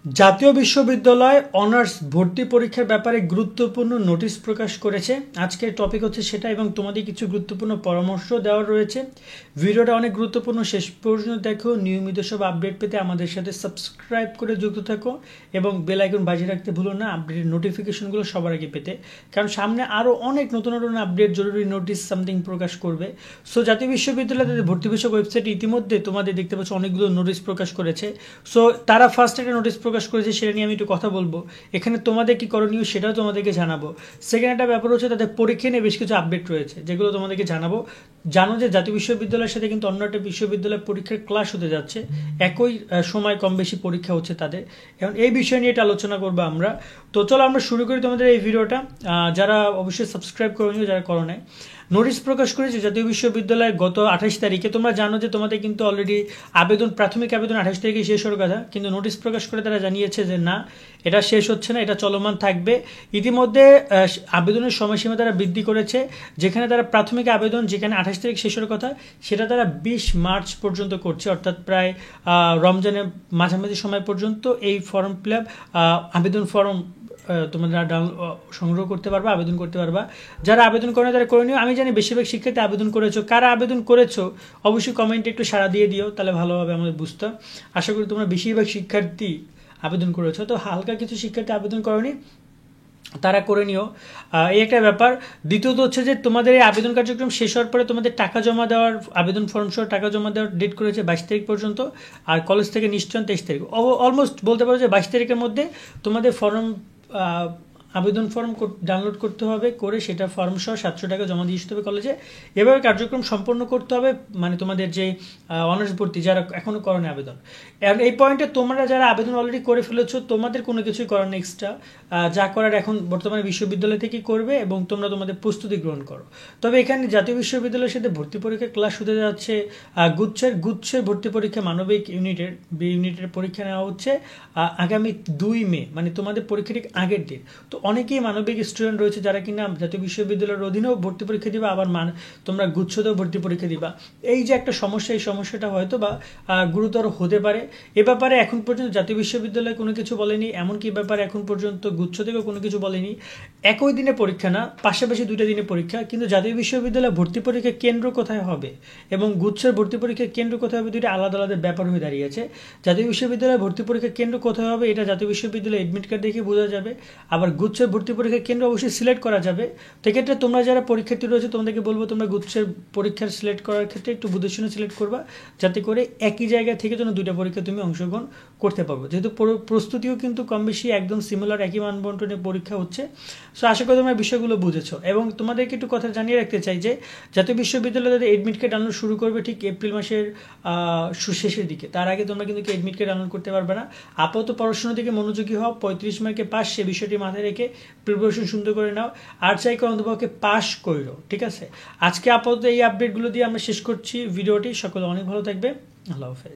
জাতীয় বিশ্ববিদ্যালয় অনার্স ভর্তি পরীক্ষার ব্যাপারে গুরুত্বপূর্ণ নোটিশ প্রকাশ করেছে। আজকের টপিক হচ্ছে সেটা এবং তোমাদের কিছু গুরুত্বপূর্ণ পরামর্শ দেওয়া রয়েছে। ভিডিওটা অনেক গুরুত্বপূর্ণ, শেষ পর্যন্ত দেখো। নিয়মিত সব আপডেট পেতে আমাদের সাথে সাবস্ক্রাইব করে যুক্ত থাকো এবং বেল আইকন বাজিয়ে রাখতে ভুলো না আপডেটের নোটিফিকেশনগুলো সবার আগে পেতে, কারণ সামনে আরও অনেক নতুন নতুন আপডেট, জরুরি নোটিশ সামথিং প্রকাশ করবে। সো জাতীয় বিশ্ববিদ্যালয় তাদের ভর্তি বিষয়ক ওয়েবসাইটে ইতিমধ্যে তোমাদের দেখতে পাচ্ছ অনেকগুলো নোটিশ প্রকাশ করেছে। সো তারা ফার্স্ট একটা নোটিশ প্রকাশ করেছে, সেটা নিয়ে আমি একটু কথা বলবো। এখানে তোমাদের কি করণীয় সেটাও তোমাদেরকে জানাবো। সেকেন্ড একটা ব্যাপার হচ্ছে তাদের পরীক্ষা নিয়ে বেশ কিছু আপডেট রয়েছে, যেগুলো তোমাদেরকে জানাবো। জানো যে জাতীয় বিশ্ববিদ্যালয়ের সাথে কিন্তু অন্য একটা বিশ্ববিদ্যালয়ের পরীক্ষার ক্লাস হতে যাচ্ছে, একই সময় কম বেশি পরীক্ষা হচ্ছে তাদের। এখন এই বিষয় নিয়ে এটা আলোচনা করবো আমরা। তো চলো আমরা শুরু করি তোমাদের এই ভিডিওটা। যারা অবশ্যই সাবস্ক্রাইব করণীয়, যারা করো নাই। নোটিশ প্রকাশ করেছে জাতীয় বিশ্ববিদ্যালয়ের গত 28 তারিখে। তোমরা জানো যে তোমাদের কিন্তু অলরেডি প্রাথমিক আবেদন 28 তারিখে শেষ হওয়ার কথা, কিন্তু নোটিশ প্রকাশ করে তারা জানিয়েছে যে না, এটা শেষ হচ্ছে না, এটা চলমান থাকবে। ইতিমধ্যে আবেদনের সময়সীমা তারা বৃদ্ধি করেছে। যেখানে তারা প্রাথমিক আবেদন যেখানে 28 তারিখ শেষ হওয়ার কথা, সেটা তারা 20 মার্চ পর্যন্ত করছে, অর্থাৎ প্রায় রমজানের মাঝামাঝি সময় পর্যন্ত এই ফর্ম ফিল আপ আবেদন ফর্ম তোমরা সংগ্রহ করতে পারবা, আবেদন করতে পারবা। যারা আবেদন করে তারা করে নিও। আমি জানি বেশিরভাগ শিক্ষার্থী আবেদন করেছো। কারা আবেদন করেছো অবশ্যই কমেন্টে একটু সাড়া দিয়ে দিও, তাহলে ভালোভাবে আমাদের বুঝতে। আশা করি তোমরা বেশিরভাগ শিক্ষার্থী আবেদন করেছো। তো হালকা কিছু শিক্ষার্থী আবেদন করনি, তারা করে নিও, এই একটা ব্যাপার। দ্বিতীয়ত হচ্ছে যে তোমাদের এই আবেদন কার্যক্রম শেষ হওয়ার পরে তোমাদের টাকা জমা দেওয়ার, আবেদন ফর্ম সহ টাকা জমা দেওয়ার ডেট করেছে 22 তারিখ পর্যন্ত। আর কলেজ থেকে নিশ্চয় 23 তারিখ, অলমোস্ট বলতে পারো যে 22 তারিখের মধ্যে তোমাদের আবেদন ফর্ম ডাউনলোড করতে হবে, করে সেটা ফর্ম সহ 700 টাকা জমা দিয়ে আসতে হবে কলেজে। এভাবে কার্যক্রম সম্পন্ন করতে হবে, মানে তোমাদের যে অনার্স ভর্তি যারা এখনও করোনি আবেদন। এই পয়েন্টে তোমরা যারা আবেদন অলরেডি করে ফেলেছো, তোমাদের কোনো কিছুই করার নেই এক্সট্রা। যা করার এখন বর্তমানে বিশ্ববিদ্যালয় থেকেই করবে এবং তোমরা তোমাদের প্রস্তুতি গ্রহণ করো। তবে এখানে জাতীয় বিশ্ববিদ্যালয়ের সাথে ভর্তি পরীক্ষার ক্লাস হতে যাচ্ছে। গুচ্ছের ভর্তি পরীক্ষা মানবিক ইউনিটের পরীক্ষা নেওয়া হচ্ছে আগামী 2 মে, মানে তোমাদের পরীক্ষা ঠিক আগের দিন। তো অনেকেই মানবিক স্টুডেন্ট রয়েছে যারা কিনা জাতীয় বিশ্ববিদ্যালয়ের অধীনেও ভর্তি পরীক্ষা দিবা, আবার তোমরা গুচ্ছতেও ভর্তি পরীক্ষা দিবা। এই যে একটা সমস্যা, এই সমস্যাটা হয়তো বা গুরুতর হতে পারে। এ ব্যাপারে এখন পর্যন্ত জাতীয় বিশ্ববিদ্যালয় কোনো কিছু বলেনি, এমনকি ব্যাপারে এখন পর্যন্ত গুচ্ছ থেকেও কোনো কিছু বলেনি। একই দিনে পরীক্ষা না, পাশাপাশি 2টা দিনে পরীক্ষা, কিন্তু জাতীয় বিশ্ববিদ্যালয় ভর্তি পরীক্ষার কেন্দ্র কোথায় হবে এবং গুচ্ছের ভর্তি পরীক্ষার কেন্দ্র কোথায় হবে, 2টা আলাদা আলাদা ব্যাপার হয়ে দাঁড়িয়েছে। জাতীয় বিশ্ববিদ্যালয় ভর্তি পরীক্ষার কেন্দ্র কোথায় হবে এটা জাতীয় বিশ্ববিদ্যালয় এডমিট কার্ড দেখে বোঝা যাবে। আবার গুচ্ছের ভর্তি পরীক্ষার কেন্দ্র অবশ্যই সিলেক্ট করা যাবে। সেক্ষেত্রে তোমরা যারা পরীক্ষার্থী রয়েছে তোমাদেরকে বলবো তোমরা গুচ্ছের পরীক্ষার সিলেক্ট করার ক্ষেত্রে একটু বুঝে শুনে সিলেক্ট করবা, যাতে করে একই জায়গা থেকে যেন 2টা পরীক্ষা তুমি অংশগ্রহণ করতে পারবো। যেহেতু প্রস্তুতিও কিন্তু কম বেশি একদম সিমিলার, একই মানবন্টনের পরীক্ষা হচ্ছে। সো আশা করি তোমরা বিষয়গুলো বুঝেছো। এবং তোমাদেরকে একটু কথা জানিয়ে রাখতে চাই যে জাতীয় বিশ্ববিদ্যালয় তাদের এডমিট কার্ড ডাউনলোড শুরু করবে ঠিক এপ্রিল মাসের শেষের দিকে। তার আগে তোমরা কিন্তু এডমিট কার্ড ডাউনলোড করতে পারবে না। আপাতত পড়াশোনার দিকে মনোযোগী হও, 35 মার্কে পাস, সে বিষয়টি মাথায় রেখে প্রিপারেশন সুন্দর করে নাও। আর চাই অন্তপক্ষে পাস করো, ঠিক আছে? আজকে আপাতত এই আপডেটগুলো দিয়ে আমরা শেষ করছি ভিডিওটি। সকলে অনেক ভালো থাকবে, আল্লাহ হাফেজ।